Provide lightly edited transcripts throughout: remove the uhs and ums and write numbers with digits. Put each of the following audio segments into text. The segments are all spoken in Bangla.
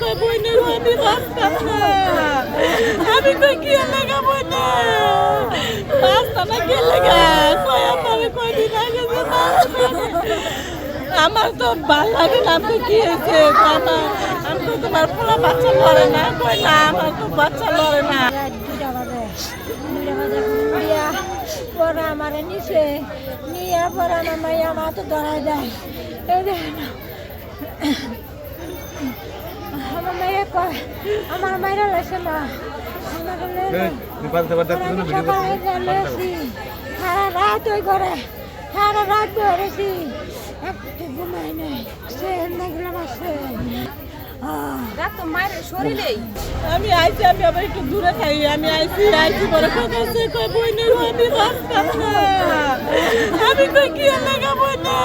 কই বইনে আমি বাঁচতাম না। আমি কই কি লাগা বইনে বাঁচতাম না কে লাগা কই আমার কয়দিন আগে আমার তো ভালো লাগে না। আমি কি হয়েছে আমি তো তোমার পোলা বাচ্চা লড়ে না কই না আমার তো বাচ্চা লড়ে না। পরে আমার নিচে নিয়ে পরে আমার মাইয়া আমার তো ধরাই দেয়। আমার মাইয়া কয় আমার মাইরা লাগছে না সারা রাত ওই ঘরে সারা রাত ধরেছি একটু ঘুমাই নাই সে গেলাম আসে আমি আইছি আমি আবার একটু দূরে খাই আমি আইছি বড় কথা কই বইনে আমি বাঁচতাম না। আমি কই কি লাগা বইনে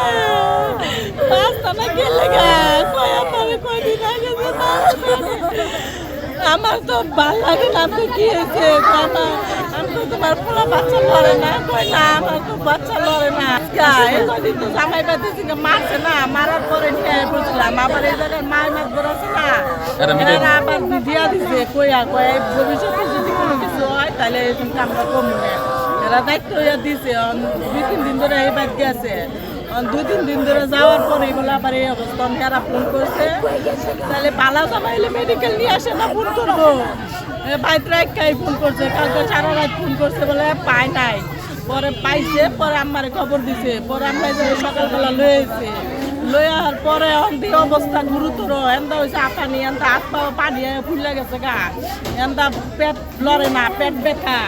বাঁচতাম না কে লাগা কই আমার কয়দিন আগে আমার তো ভালো লাগে না। আমি কি হয়েছে আমি তো তোমার পোলা বাচ্চা লড়ে না কই না আমার তো বাচ্চা লড়ে না। কদিন তো জামাই বাঁধেছি মারছে না মারার পরে নিয়ে বসলাম আবার এই জায়গায় মায় মাছ ধরেছে না এরা আবার দিয়া দিছে কইয়া কয়ে ভবিষ্যতে যদি কোনো কিছু হয় তাহলে কিন্তু আমরা কমু না। এরা দায়িত্ব দিছে 2-3 দিন ধরে এই বাদ গেছে 2-3 দিন ধরে যাওয়ার পরে এগুলো আবার এই অবস্থা হেরা ফোন করছে তাহলে পালা জামাইলে মেডিকেল নিয়ে আসে না ফোন করবো বাইরে একাই ফোন করছে কালকে সারা রাত ফোন করছে বলে পায় নাই পরে পাইছে পরে আমার খবর দিছে পরে আমরা সকালবেলা লয়েছে লয়ে আসার পরে অন্তিম অবস্থা গুরুতর এন্দা হয়েছে আপানি এন্দা হাত পাও পানি ফুলে গেছে গা এন্দা পেট লড়ে না পেট ব্যথা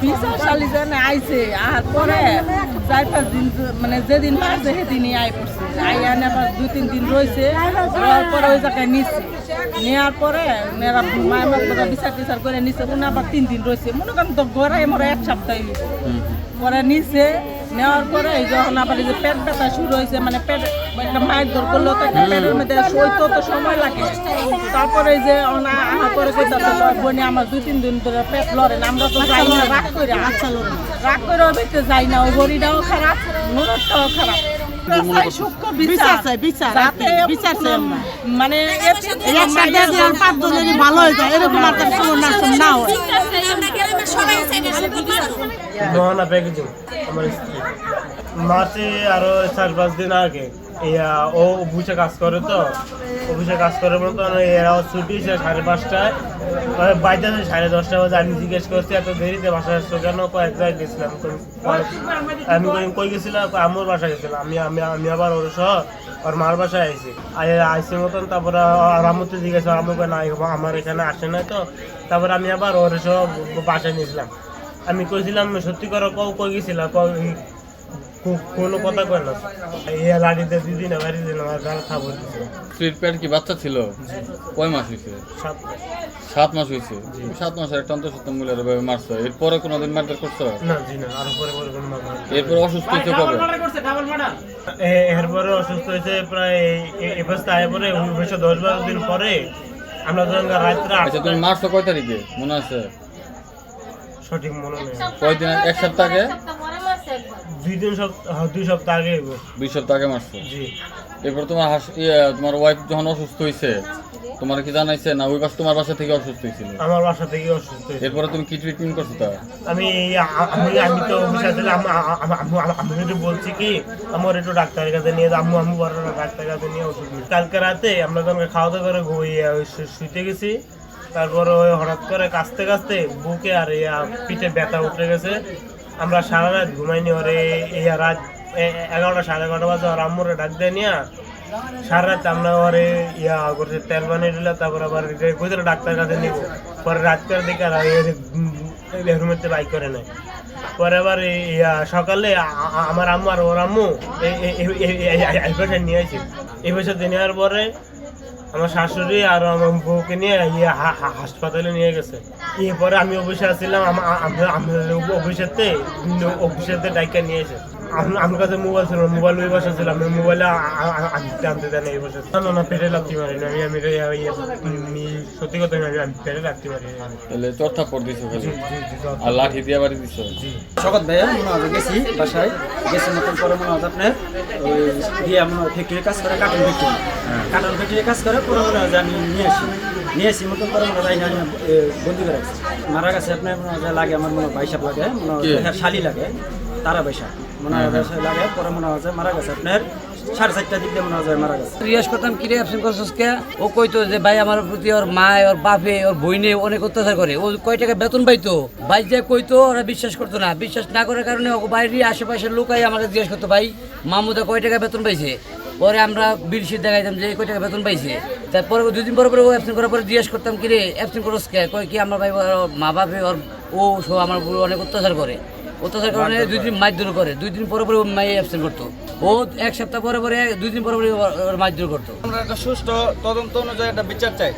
বিচার সালি জানে আইছে আর পরে 4-5 দিন মানে যেদিন মারছে সেদিনই আই পড়ছে আই আনে আবার 2-3 দিন রয়েছে রওয়ার পরে ওই জায়গায় নিচ্ছে নেওয়ার পরে মেয়েরা মায়ের মাত্রা বিচার টিচার করে নিচ্ছে উনি আবার 3 দিন রয়েছে মনে করেন তো ঘরে মরে 1 সপ্তাহ পরে নিচ্ছে নেওয়ার পরে যখন আবার এই যে পেট ব্যথা শুরু হয়েছে মানে পেট একটা মায়ের দর করলো তো একটা পেটের মধ্যে সইতেও তো সময় লাগে তারপরে এই যে আনার পরে বোনে আমার 2-3 দিন ধরে পেট লড়ে না আমরা তো যাই না রাগ করে রাগ করে দেখতে যাই না ও বড়িটাও খারাপ মনটাও খারাপ মানে ভালো হয়ে যায় এরকম মাসে আরো 4-5 দিন আগে ও অফিসে কাজ করে তো অফিসে কাজ করে মতো এরা ছুটি 5:30টায় বাইরে 10:30 বাজে আমি জিজ্ঞেস করছি এত দেরিতে বাসায় আসছো কেন এক জায়গায় গেছিলাম আমি কই গেছিলাম আমার বাসায় গেছিলাম আমি আবার ওর সহ ওর মার বাসায় আইছি আইসি মতন তারপরে আম্মুতে জিজ্ঞেস আম্মু না আমার এখানে আসে না তো তারপরে আমি আবার ওর সহ বাসায় নিয়েছিলাম আমি কইছিলাম সত্যি করে কই গেছিলাম কোনো কথা কয় না এই লাঠিতে দিদি না বাড়ি দিন আমার গাল খাবো স্ট্রিট প্যাড কি বাচ্চা ছিল কয় মাস হয়েছে 7 মাস হয়েছে 7 মাসের একটা অন্তঃসত্ত্বা মূল্যের ভাবে মারছো এরপরে কোনোদিন মার্ডার করছো না জি না আর পরে কোনো এরপর অসুস্থ হয়েছে কবে এরপরে অসুস্থ হয়েছে প্রায় এফএসতে আয় পরে 10-12 দিন পরে আমরা যখন রাত্রে আচ্ছা তুমি মারছো কয় তারিখে মনে আছে সঠিক মনে নেই কয়দিন 1 সপ্তাহ আগে 2 সপ্তাহ আগে 2 সপ্তাহ আগে মারছো জি এরপর তোমার ওয়াইফ যখন অসুস্থ হয়েছে তোমার কি জানাইছে না ওই পাশ তোমার বাসা থেকে অসুস্থ হয়েছিল আমার বাসা থেকে অসুস্থ হয়েছে এরপরে তুমি কি ট্রিটমেন্ট করছো তা আমি তো অফিসে ছিলাম আমি একটু বলছি কি আমার একটু ডাক্তারের কাছে নিয়ে আম্মু বড় ডাক্তারের কাছে নিয়ে ওষুধ কালকে রাতে আমরা তখন খাওয়া দাওয়া করে শুইতে গেছি তারপর ওই হঠাৎ করে কাঁচতে কাঁচতে বুকে আর পিঠে ব্যথা উঠে গেছে আমরা সারা রাত ঘুমাইনি ওরে রাত 11টা 11:30 বাজে ওর আম্মুরে ডাক দেয় নিয়ে সারা রাত আমরা ওরে করছে তেল বানিয়ে দিলাম তারপর আবার কোথাও ডাক্তারের কাছে নিব পরে রাত করে দেখে আর রুমের বাইক করে নেয় পরে আবার সকালে আমার আম্মু আর ওর আম্মু এই পেশায় নিয়ে আসি এই পেশাতে নেওয়ার পরে আমার শাশুড়ি আর আমার বউকে নিয়ে হাসপাতালে নিয়ে গেছে এরপরে আমি অফিসে আসছিলাম অফিসেতে ডাইকা নিয়ে এসে আমার কাছে মোবাইল ছিল মোবাইল ওই বসে ছিলাম মোবাইলে আনতে দেন এই বসে না পেটে লাগতে পারিনি আমি সত্যি কথা আমি পেটে লাগতে পারি তাহলে চর্চা পর দিছো খালি আর লাঠি দিয়ে বাড়ি দিছো শকত ভাইয়া মনে হয় গেছি বাসায় গেছি মতন পরে মনে হয় আপনার ওই দিয়ে মনে হয় ফ্যাক্টরি কাজ করে কার্টুন ফ্যাক্টরি কাজ করে পরে মনে হয় যে আমি নিয়ে আসি নিয়ে এসি মতন করে মনে হয় বন্দি করে রাখছে। মারা গেছে আপনার মনে হয় লাগে আমার মনে হয় বাইশাপ লাগে, মনে হয় শালি লাগে, তারা বাইশা মনে হয় লাগে, পরে মনে হয় মারা গেছে আপনার 4:30টার দিকে মনে হয় মারা গেছে। জিজ্ঞেস করতাম কিরে অ্যাবসেন্ট করছিস কে, ও কইতো যে ভাই আমার প্রতি ওর মা ওর বাপে ওর বইনে অনেক অত্যাচার করে, ও কয় টাকা বেতন পাইতো, ভাই যে কইতো ওরা বিশ্বাস করতো না, বিশ্বাস না করার কারণে ও বাইরে আশেপাশের লোকাই আমাকে জিজ্ঞেস করতো ভাই মামুদা কয় টাকা বেতন পাইছে, পরে আমরা বিল শিট দেখাইতাম যে কয় টাকা বেতন পাইছে। তারপরে 2 দিন পরে ও অ্যাবসেন্ট করার পরে জিজ্ঞেস করতাম কিরে অ্যাবসেন্ট করস কে, কয় কি আমার ভাই মা বাপে ওর ও সব আমার উপর অনেক অত্যাচার করে, অত্যাচার কারণে 2 দিন মারধর করে, 2 দিন পরে পরে মাই অ্যাবসেন্ট করতো, ও 1 সপ্তাহ পরে পরে 2 দিন পরে পরে মারধর করতো। আমরা একটা সুষ্ঠু তদন্ত অনুযায়ী একটা বিচার চাই।